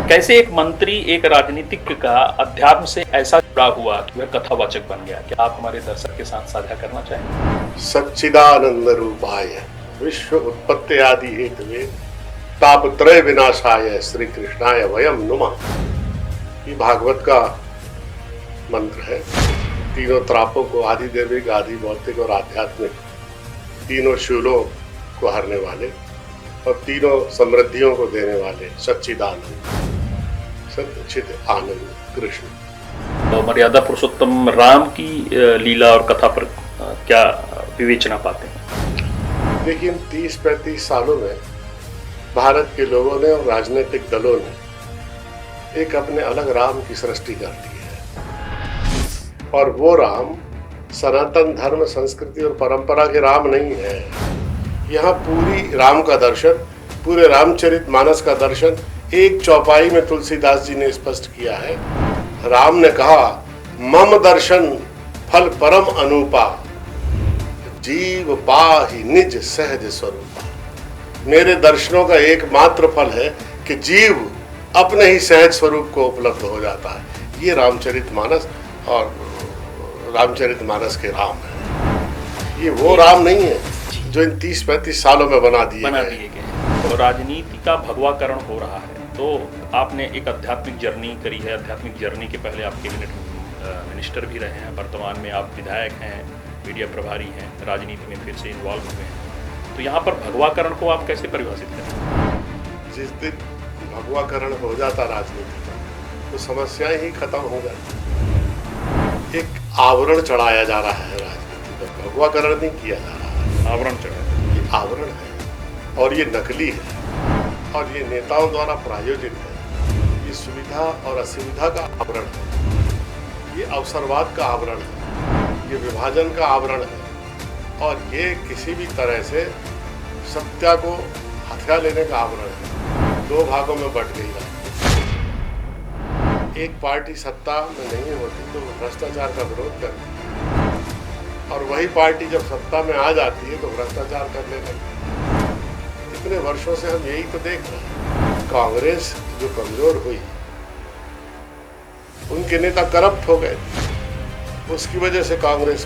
कैसे एक मंत्री, एक राजनीतिज्ञ का अध्यात्म से ऐसा जुड़ा हुआ कि वह कथावाचक बन गया? क्या आप हमारे दर्शक के साथ साझा करना चाहेंगे? सच्चिदानंद रूपाय विश्व उत्पत्ति आदि हेतुवे तापत्रय विनाशाय श्री कृष्णाय वयम नुमः। ये भागवत का मंत्र है। तीनों त्रापों को, आदि दैविक, आदि भौतिक और आध्यात्मिक, तीनों शूलों को हरने वाले और तीनों समृद्धियों को देने वाले सच्चिदानंद, सच्चिद आनंद कृष्ण। तो मर्यादा पुरुषोत्तम राम की लीला और कथा पर क्या विवेचना पाते हैं? देखिए, 30-35 सालों में भारत के लोगों ने और राजनीतिक दलों ने एक अपने अलग राम की सृष्टि कर दी है। और वो राम सनातन धर्म, संस्कृति और परंपरा के राम नहीं है। यहाँ पूरी राम का दर्शन, पूरे रामचरितमानस का दर्शन एक चौपाई में तुलसीदास जी ने स्पष्ट किया है। राम ने कहा, मम दर्शन फल परम अनूपा, जीव पाहि निज सहज स्वरूपा। मेरे दर्शनों का एकमात्र फल है कि जीव अपने ही सहज स्वरूप को उपलब्ध हो जाता है। ये रामचरितमानस और रामचरितमानस के राम है। ये वो राम नहीं है जो इन 30-35 सालों में बना दिए गए। तो राजनीति का भगवाकरण हो रहा है। तो आपने एक आध्यात्मिक जर्नी करी है। आध्यात्मिक जर्नी के पहले आप कैबिनेट मिनिस्टर भी रहे हैं, वर्तमान में आप विधायक हैं, मीडिया प्रभारी हैं, राजनीति में फिर से इन्वॉल्व हुए हैं। तो यहाँ पर भगवाकरण को आप कैसे परिभाषित करें? जिस दिन भगवाकरण हो जाता राजनीति का, तो समस्याएं ही खत्म हो जाती। एक आवरण चढ़ाया जा रहा है राजनीति पर, भगवाकरण नहीं किया जा रहा है। आवरण चढ़ा, ये आवरण है और ये नकली है और ये नेताओं द्वारा प्रायोजित है। ये सुविधा और असुविधा का आवरण है, ये अवसरवाद का आवरण है, ये विभाजन का आवरण है और ये किसी भी तरह से सत्ता को हथिया लेने का आवरण है। दो भागों में बंट गई राजनीति। एक पार्टी सत्ता में नहीं होती तो भ्रष्टाचार का विरोध करती है और वही पार्टी जब सत्ता में आ जाती है तो भ्रष्टाचार करने लगती है। इतने वर्षों से हम यही तो देख रहे हैं। कांग्रेस जो कमजोर हुई, उनके नेता करप्ट हो गए, उसकी वजह से कांग्रेस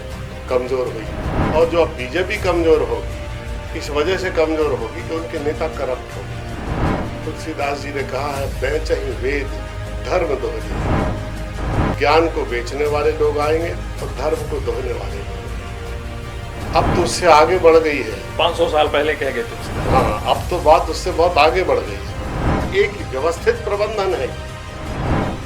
कमजोर हुई। और जो अब बीजेपी कमजोर होगी, इस वजह से कमजोर होगी कि उनके नेता करप्ट हो गए। तुलसीदास जी ने कहा है, बेचहि वेद धर्म दोहरे। ज्ञान को बेचने वाले लोग आएंगे और धर्म को दोहने वाले लोग। अब तो उससे आगे बढ़ गई है। 500 साल पहले कह गए तुलसीदास। हाँ, अब तो बात उससे बहुत आगे बढ़ गई है। एक व्यवस्थित प्रबंधन है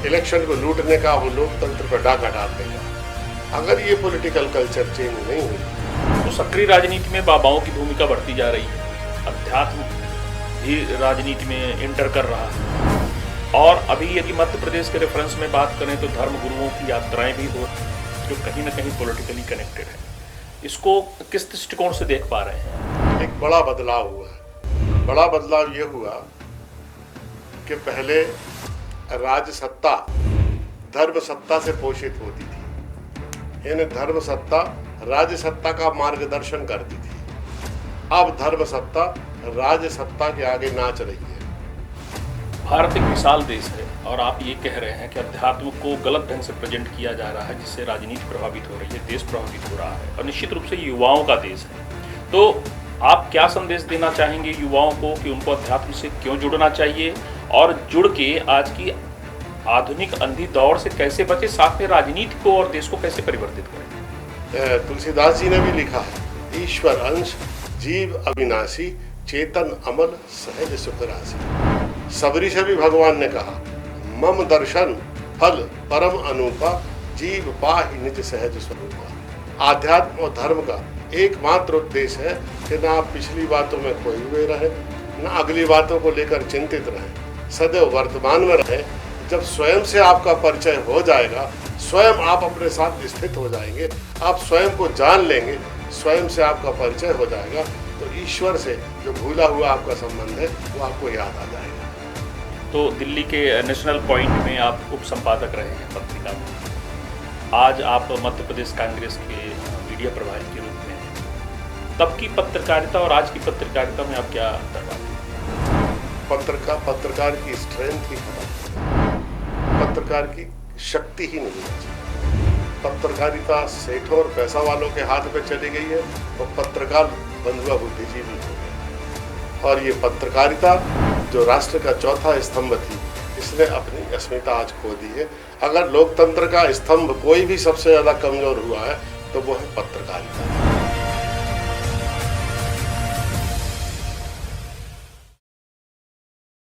इलेक्शन को लूटने का, वो लोकतंत्र पर डाका डालने का। अगर ये पॉलिटिकल कल्चर चेंज नहीं हुई तो सक्रिय राजनीति में बाबाओं की भूमिका बढ़ती जा रही है। अध्यात्म भी राजनीति में इंटर कर रहा है। और अभी यदि मध्य प्रदेश के रेफरेंस में बात करें तो धर्म गुरुओं की यात्राएं भी हो, जो कहीं ना कहीं पॉलिटिकली कनेक्टेड है। इसको किस दृष्टिकोण से देख पा रहे हैं? एक बड़ा बदलाव हुआ है। बड़ा बदलाव ये हुआ कि पहले राज सत्ता धर्म सत्ता से पोषित होती थी, यानी धर्म सत्ता राज्य सत्ता का मार्गदर्शन करती थी। अब धर्म सत्ता राज्य सत्ता के आगे नाच रही है। भारत एक विशाल देश है और आप ये कह रहे हैं कि अध्यात्म को गलत ढंग से प्रेजेंट किया जा रहा है, जिससे राजनीति प्रभावित हो रही है, देश प्रभावित हो रहा है और निश्चित रूप से युवाओं का देश है। तो आप क्या संदेश देना चाहेंगे युवाओं को कि उनको अध्यात्म से क्यों जुड़ना चाहिए और जुड़ के आज की आधुनिक अंधी दौर से कैसे बचे, साथ में राजनीति को और देश को कैसे परिवर्तित करें? तुलसीदास जी ने भी लिखा है, ईश्वर अंश जीव अविनाशी, चेतन अमल सहज सुख राशि। सबरी से भी भगवान ने कहा, मम दर्शन फल परम अनूपा, जीव पाहि निज सहज स्वरूपा। आध्यात्म और धर्म का एकमात्र उद्देश्य है कि ना आप पिछली बातों में खोए हुए रहे, ना अगली बातों को लेकर चिंतित रहे, सदैव वर्तमान में रहे। जब स्वयं से आपका परिचय हो जाएगा, स्वयं आप अपने साथ स्थित हो जाएंगे, आप स्वयं को जान लेंगे, स्वयं से आपका परिचय हो जाएगा, तो ईश्वर से जो भूला हुआ आपका संबंध है वो आपको याद आ जाएगा। तो दिल्ली के नेशनल पॉइंट में आप उप संपादक रहे हैं पत्रिका में, आज आप मध्य प्रदेश कांग्रेस के मीडिया प्रभारी के रूप में हैं। तब की पत्रकारिता और आज की पत्रकारिता में आप क्या अंतर पाते हैं? पत्रकार की स्ट्रेंथ ही खत्म। प्रकार की शक्ति ही नहीं बची। पत्रकारिता सेठों और पैसा वालों के हाथ में चली गई है और पत्रकार बंधुआ बुद्धिजीवी हो गए। और ये पत्रकारिता जो राष्ट्र का चौथा स्तंभ थी, इसने अपनी अस्मिता आज खो दी है। अगर लोकतंत्र का स्तंभ कोई भी सबसे ज्यादा कमजोर हुआ है तो वो है पत्रकारिता।